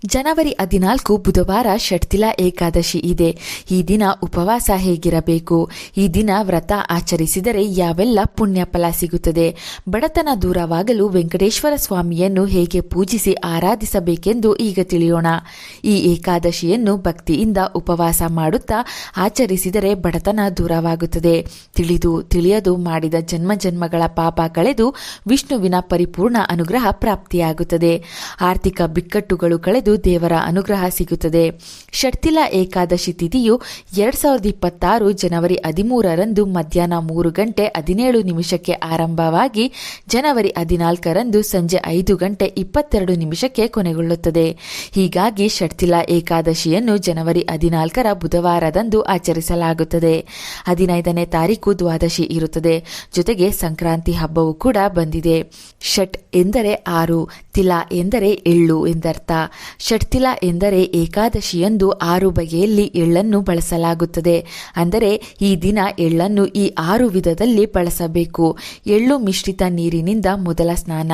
ಜನವರಿ 14 ಬುಧವಾರ ಷಟ್ತಿಲಾ ಏಕಾದಶಿ ಇದೆ. ಈ ದಿನ ಉಪವಾಸ ಹೇಗಿರಬೇಕು? ಈ ದಿನ ವ್ರತ ಆಚರಿಸಿದರೆ ಯಾವೆಲ್ಲ ಪುಣ್ಯ ಫಲ ಸಿಗುತ್ತದೆ? ಬಡತನ ದೂರವಾಗಲು ವೆಂಕಟೇಶ್ವರ ಸ್ವಾಮಿಯನ್ನು ಹೇಗೆ ಪೂಜಿಸಿ ಆರಾಧಿಸಬೇಕೆಂದು ಈಗ ತಿಳಿಯೋಣ. ಈ ಏಕಾದಶಿಯನ್ನು ಭಕ್ತಿಯಿಂದ ಉಪವಾಸ ಮಾಡುತ್ತಾ ಆಚರಿಸಿದರೆ ಬಡತನ ದೂರವಾಗುತ್ತದೆ. ತಿಳಿಯದು ಮಾಡಿದ ಜನ್ಮಗಳ ಪಾಪ ಕಳೆದು ವಿಷ್ಣುವಿನ ಪರಿಪೂರ್ಣ ಅನುಗ್ರಹ ಪ್ರಾಪ್ತಿಯಾಗುತ್ತದೆ. ಆರ್ಥಿಕ ಬಿಕ್ಕಟ್ಟುಗಳು ಕಳೆದು ದೇವರ ಅನುಗ್ರಹ ಸಿಗುತ್ತದೆ. ಷಟ್ತಿಲಾ ಏಕಾದಶಿ ತಿಥಿಯು 2026 ಜನವರಿ 13ರಂದು ಮಧ್ಯಾಹ್ನ 3:17 ಆರಂಭವಾಗಿ ಜನವರಿ 14ರಂದು ಸಂಜೆ 5:22 ಕೊನೆಗೊಳ್ಳುತ್ತದೆ. ಹೀಗಾಗಿ ಷಟ್ತಿಲಾ ಏಕಾದಶಿಯನ್ನು ಜನವರಿ 14ರ ಬುಧವಾರದಂದು ಆಚರಿಸಲಾಗುತ್ತದೆ. 15ನೇ ತಾರೀಕು ದ್ವಾದಶಿ ಇರುತ್ತದೆ. ಜೊತೆಗೆ ಸಂಕ್ರಾಂತಿ ಹಬ್ಬವೂ ಕೂಡ ಬಂದಿದೆ. ಷಟ್ ಎಂದರೆ 6, ತಿಲಾ ಎಂದರೆ ಎಳ್ಳು ಎಂದರ್ಥ. ಷಟ್ತಿಲಾ ಎಂದರೆ ಏಕಾದಶಿಯಂದು 6 ಬಗೆಯಲ್ಲಿ ಎಳ್ಳನ್ನು ಬಳಸಲಾಗುತ್ತದೆ. ಅಂದರೆ ಈ ದಿನ ಎಳ್ಳನ್ನು ಈ 6 ವಿಧದಲ್ಲಿ ಬಳಸಬೇಕು. ಎಳ್ಳು ಮಿಶ್ರಿತ ನೀರಿನಿಂದ ಮೊದಲ ಸ್ನಾನ,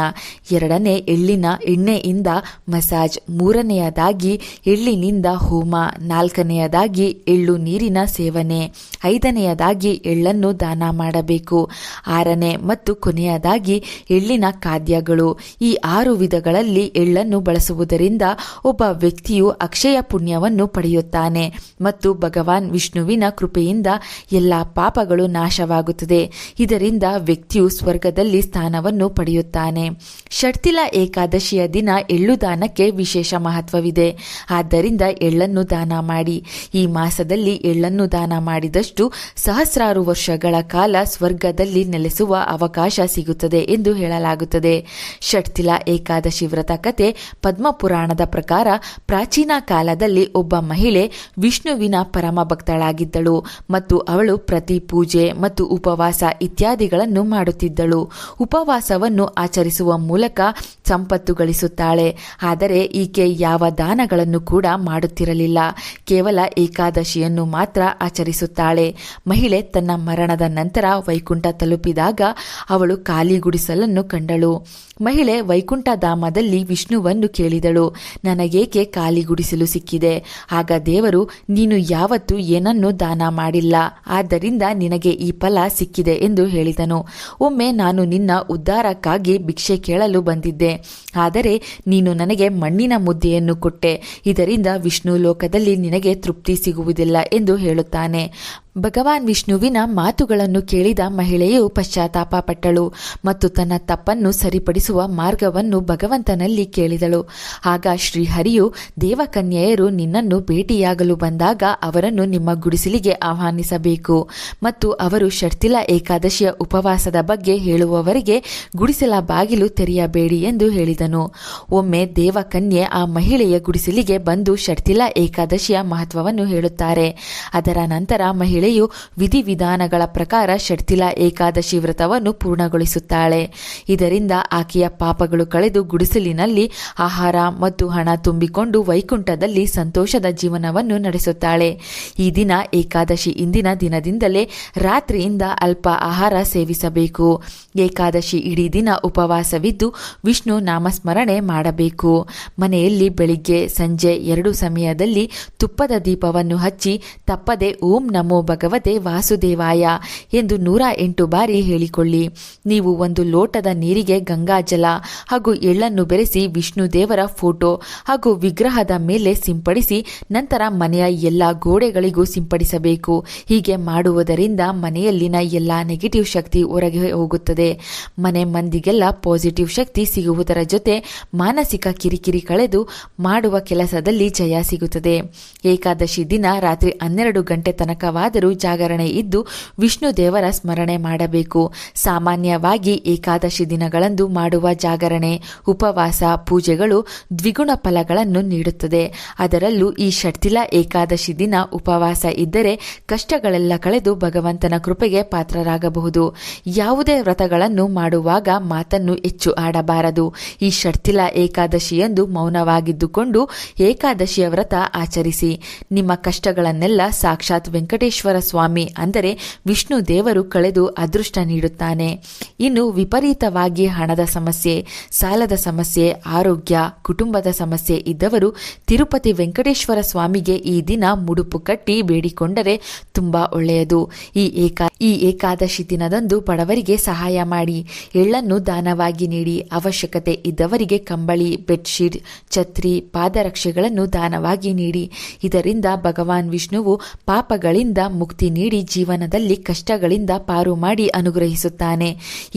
2ನೇ ಎಳ್ಳಿನ ಎಣ್ಣೆಯಿಂದ ಮಸಾಜ್, 3ನೇಯದಾಗಿ ಎಳ್ಳಿನಿಂದ ಹೋಮ, 4ನೇಯದಾಗಿ ಎಳ್ಳು ನೀರಿನ ಸೇವನೆ, 5ನೇಯದಾಗಿ ಎಳ್ಳನ್ನು ದಾನ ಮಾಡಬೇಕು, 6ನೇ ಮತ್ತು ಕೊನೆಯದಾಗಿ ಎಳ್ಳಿನ ಖಾದ್ಯಗಳು. ಈ 6 ವಿಧಗಳಲ್ಲಿ ಎಳ್ಳನ್ನು ಬಳಸುವುದರಿಂದ ಒಬ್ಬ ವ್ಯಕ್ತಿಯು ಅಕ್ಷಯ ಪುಣ್ಯವನ್ನು ಪಡೆಯುತ್ತಾನೆ ಮತ್ತು ಭಗವಾನ್ ವಿಷ್ಣುವಿನ ಕೃಪೆಯಿಂದ ಎಲ್ಲ ಪಾಪಗಳು ನಾಶವಾಗುತ್ತದೆ. ಇದರಿಂದ ವ್ಯಕ್ತಿಯು ಸ್ವರ್ಗದಲ್ಲಿ ಸ್ಥಾನವನ್ನು ಪಡೆಯುತ್ತಾನೆ. ಷಟ್ತಿಲಾ ಏಕಾದಶಿಯ ದಿನ ಎಳ್ಳು ದಾನಕ್ಕೆ ವಿಶೇಷ ಮಹತ್ವವಿದೆ. ಆದ್ದರಿಂದ ಎಳ್ಳನ್ನು ದಾನ ಮಾಡಿ. ಈ ಮಾಸದಲ್ಲಿ ಎಳ್ಳನ್ನು ದಾನ ಮಾಡಿದಷ್ಟು ಸಹಸ್ರಾರು ವರ್ಷಗಳ ಕಾಲ ಸ್ವರ್ಗದಲ್ಲಿ ನೆಲೆಸುವ ಅವಕಾಶ ಸಿಗುತ್ತದೆ ಎಂದು ಹೇಳಲಾಗುತ್ತದೆ. ಷಟ್ತಿಲಾ ಏಕಾದಶಿ ವ್ರತ ಕಥೆ ಪದ್ಮಪುರಾಣದ ಪ್ರಕಾರ ಪ್ರಾಚೀನ ಕಾಲದಲ್ಲಿ ಒಬ್ಬ ಮಹಿಳೆ ವಿಷ್ಣುವಿನ ಪರಮ ಭಕ್ತಳಾಗಿದ್ದಳು ಮತ್ತು ಅವಳು ಪ್ರತಿ ಪೂಜೆ ಮತ್ತು ಉಪವಾಸ ಇತ್ಯಾದಿಗಳನ್ನು ಮಾಡುತ್ತಿದ್ದಳು. ಉಪವಾಸವನ್ನು ಆಚರಿಸುವ ಮೂಲಕ ಸಂಪತ್ತು ಗಳಿಸುತ್ತಾಳೆ. ಆದರೆ ಈಕೆ ಯಾವ ದಾನಗಳನ್ನು ಕೂಡ ಮಾಡುತ್ತಿರಲಿಲ್ಲ. ಕೇವಲ ಏಕಾದಶಿಯನ್ನು ಮಾತ್ರ ಆಚರಿಸುತ್ತಾಳೆ. ಮಹಿಳೆ ತನ್ನ ಮರಣದ ನಂತರ ವೈಕುಂಠ ತಲುಪಿದಾಗ ಅವಳು ಖಾಲಿ ಗುಡಿಸಲನ್ನು ಕಂಡಳು. ಮಹಿಳೆ ವೈಕುಂಠಧಾಮದಲ್ಲಿ ವಿಷ್ಣುವನ್ನು ಕೇಳಿದಳು, ನನಗೇಕೆ ಖಾಲಿ ಗುಡಿಸಲು ಸಿಕ್ಕಿದೆ? ಆಗ ದೇವರು, ನೀನು ಯಾವತ್ತೂ ಏನನ್ನೂ ದಾನ ಮಾಡಿಲ್ಲ, ಆದ್ದರಿಂದ ನಿನಗೆ ಈ ಫಲ ಸಿಕ್ಕಿದೆ ಎಂದು ಹೇಳಿದನು. ಒಮ್ಮೆ ನಾನು ನಿನ್ನ ಉದ್ಧಾರಕ್ಕಾಗಿ ಭಿಕ್ಷೆ ಕೇಳಲು ಬಂದಿದ್ದೆ, ಆದರೆ ನೀನು ನನಗೆ ಮಣ್ಣಿನ ಮುದ್ದೆಯನ್ನು ಕೊಟ್ಟೆ. ಇದರಿಂದ ವಿಷ್ಣು ಲೋಕದಲ್ಲಿ ನಿನಗೆ ತೃಪ್ತಿ ಸಿಗುವುದಿಲ್ಲ ಎಂದು ಹೇಳುತ್ತಾನೆ. ಭಗವಾನ್ ವಿಷ್ಣುವಿನ ಮಾತುಗಳನ್ನು ಕೇಳಿದ ಮಹಿಳೆಯು ಪಶ್ಚಾತ್ತಾಪ ಪಟ್ಟಳು ಮತ್ತು ತನ್ನ ತಪ್ಪನ್ನು ಸರಿಪಡಿಸುವ ಮಾರ್ಗವನ್ನು ಭಗವಂತನಲ್ಲಿ ಕೇಳಿದಳು. ಆಗ ಶ್ರೀಹರಿಯು, ದೇವಕನ್ಯೆಯರು ನಿನ್ನನ್ನು ಭೇಟಿಯಾಗಲು ಬಂದಾಗ ಅವರನ್ನು ನಿಮ್ಮ ಗುಡಿಸಲಿಗೆ ಆಹ್ವಾನಿಸಬೇಕು ಮತ್ತು ಅವರು ಷಟ್ತಿಲಾ ಏಕಾದಶಿಯ ಉಪವಾಸದ ಬಗ್ಗೆ ಹೇಳುವವರೆಗೆ ಗುಡಿಸಲ ಬಾಗಿಲು ತೆರೆಯಬೇಡಿ ಎಂದು ಹೇಳಿದನು. ಒಮ್ಮೆ ದೇವಕನ್ಯೆ ಆ ಮಹಿಳೆಯ ಗುಡಿಸಲಿಗೆ ಬಂದು ಷಟ್ತಿಲಾ ಏಕಾದಶಿಯ ಮಹತ್ವವನ್ನು ಹೇಳುತ್ತಾರೆ. ಅದರ ನಂತರ ಮಹಿಳೆಯು ವಿಧಿವಿಧಾನಗಳ ಪ್ರಕಾರ ಷಟ್ತಿಲಾ ಏಕಾದಶಿ ವ್ರತವನ್ನು ಪೂರ್ಣಗೊಳಿಸುತ್ತಾಳೆ. ಇದರಿಂದ ಆಕೆಯ ಪಾಪಗಳು ಕಳೆದು ಗುಡಿಸಲಿನಲ್ಲಿ ಆಹಾರ ಮತ್ತು ಹಣ ತುಂಬಿಕೊಂಡು ವೈಕುಂಠದಲ್ಲಿ ಸಂತೋಷದ ಜೀವನವನ್ನು ನಡೆಸುತ್ತಾಳೆ. ಈ ದಿನ ಏಕಾದಶಿ ಇಂದಿನ ದಿನದಿಂದಲೇ ರಾತ್ರಿಯಿಂದ ಅಲ್ಪ ಆಹಾರ ಸೇವಿಸಬೇಕು. ಏಕಾದಶಿ ಇಡೀ ದಿನ ಉಪವಾಸವಿದ್ದು ವಿಷ್ಣು ನಾಮಸ್ಮರಣೆ ಮಾಡಬೇಕು. ಮನೆಯಲ್ಲಿ ಬೆಳಿಗ್ಗೆ ಸಂಜೆ 2 ಸಮಯದಲ್ಲಿ ತುಪ್ಪದ ದೀಪವನ್ನು ಹಚ್ಚಿ ತಪ್ಪದೆ ಓಂ ನಮೋ ಭಗವತೆ ವಾಸುದೇವಾಯ ಎಂದು 108 ಬಾರಿ ಹೇಳಿಕೊಳ್ಳಿ. ನೀವು ಒಂದು ಲೋಟದ ನೀರಿಗೆ ಗಂಗಾಜಲ ಹಾಗೂ ಎಳ್ಳನ್ನು ಬೆರೆಸಿ ವಿಷ್ಣು ದೇವರ ಫೋಟೋ ಹಾಗೂ ವಿಗ್ರಹದ ಮೇಲೆ ಸಿಂಪಡಿಸಿ ನಂತರ ಮನೆಯ ಎಲ್ಲ ಗೋಡೆಗಳಿಗೂ ಸಿಂಪಡಿಸಬೇಕು. ಹೀಗೆ ಮಾಡುವುದರಿಂದ ಮನೆಯಲ್ಲಿನ ಎಲ್ಲ ನೆಗೆಟಿವ್ ಶಕ್ತಿ ಹೊರಗೆ ಹೋಗುತ್ತದೆ. ಮನೆ ಮಂದಿಗೆಲ್ಲ ಪಾಸಿಟಿವ್ ಶಕ್ತಿ ಸಿಗುವುದರ ಜೊತೆ ಮಾನಸಿಕ ಕಿರಿಕಿರಿ ಕಳೆದು ಮಾಡುವ ಕೆಲಸದಲ್ಲಿ ಜಯ ಸಿಗುತ್ತದೆ. ಏಕಾದಶಿ ದಿನ ರಾತ್ರಿ 12 ಗಂಟೆ ತನಕವಾದರೂ ಜಾಗರಣೆ ಇದ್ದು ವಿಷ್ಣು ದೇವರ ಸ್ಮರಣೆ ಮಾಡಬೇಕು. ಸಾಮಾನ್ಯವಾಗಿ ಏಕಾದಶಿ ದಿನಗಳಂದು ಮಾಡುವ ಜಾಗರಣೆ, ಉಪವಾಸ, ಪೂಜೆಗಳು ದ್ವಿಗುಣ ಫಲಗಳನ್ನು ನೀಡುತ್ತದೆ. ಅದರಲ್ಲೂ ಈ ಷಟ್ತಿಲಾ ಏಕಾದಶಿ ದಿನ ಉಪವಾಸ ಇದ್ದರೆ ಕಷ್ಟಗಳೆಲ್ಲ ಕಳೆದು ಭಗವಂತನ ಕೃಪೆಗೆ ಪಾತ್ರರಾಗಬಹುದು. ಯಾವುದೇ ವ್ರತಗಳನ್ನು ಮಾಡುವಾಗ ಮಾತನ್ನು ಹೆಚ್ಚು ಆಡಬಾರದು. ಈ ಷಟ್ತಿಲಾ ಏಕಾದಶಿಯಂದು ಮೌನವಾಗಿದ್ದುಕೊಂಡು ಏಕಾದಶಿಯ ವ್ರತ ಆಚರಿಸಿ. ನಿಮ್ಮ ಕಷ್ಟಗಳನ್ನೆಲ್ಲ ಸಾಕ್ಷಾತ್ ವೆಂಕಟೇಶ್ವರ ವೆಂಕಟೇಶ್ವರ ಸ್ವಾಮಿ ಅಂದರೆ ವಿಷ್ಣು ದೇವರು ಕಳೆದು ಅದೃಷ್ಟ ನೀಡುತ್ತಾನೆ. ಇನ್ನು ವಿಪರೀತವಾಗಿ ಹಣದ ಸಮಸ್ಯೆ, ಸಾಲದ ಸಮಸ್ಯೆ, ಆರೋಗ್ಯ, ಕುಟುಂಬದ ಸಮಸ್ಯೆ ಇದ್ದವರು ತಿರುಪತಿ ವೆಂಕಟೇಶ್ವರ ಸ್ವಾಮಿಗೆ ಈ ದಿನ ಮುಡುಪು ಕಟ್ಟಿ ಬೇಡಿಕೊಂಡರೆ ತುಂಬಾ ಒಳ್ಳೆಯದು. ಈ ಏಕಾದಶಿ ದಿನದಂದು ಬಡವರಿಗೆ ಸಹಾಯ ಮಾಡಿ, ಎಳ್ಳನ್ನು ದಾನವಾಗಿ ನೀಡಿ, ಅವಶ್ಯಕತೆ ಇದ್ದವರಿಗೆ ಕಂಬಳಿ, ಬೆಡ್ಶೀಟ್, ಛತ್ರಿ, ಪಾದರಕ್ಷೆಗಳನ್ನು ದಾನವಾಗಿ ನೀಡಿ. ಇದರಿಂದ ಭಗವಾನ್ ವಿಷ್ಣುವು ಪಾಪಗಳಿಂದ ಮುಕ್ತಿ ನೀಡಿ ಜೀವನದಲ್ಲಿ ಕಷ್ಟಗಳಿಂದ ಪಾರು ಮಾಡಿ ಅನುಗ್ರಹಿಸುತ್ತಾನೆ.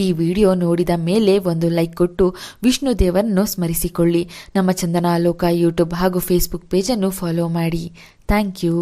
ಈ ವಿಡಿಯೋ ನೋಡಿದ ಮೇಲೆ ಒಂದು ಲೈಕ್ ಕೊಟ್ಟು ವಿಷ್ಣು ದೇವರನ್ನು ಸ್ಮರಿಸಿಕೊಳ್ಳಿ. ನಮ್ಮ ಚಂದನ ಲೋಕ ಯೂಟ್ಯೂಬ್ ಹಾಗೂ ಫೇಸ್ಬುಕ್ ಪೇಜನ್ನು ಫಾಲೋ ಮಾಡಿ. Thank you.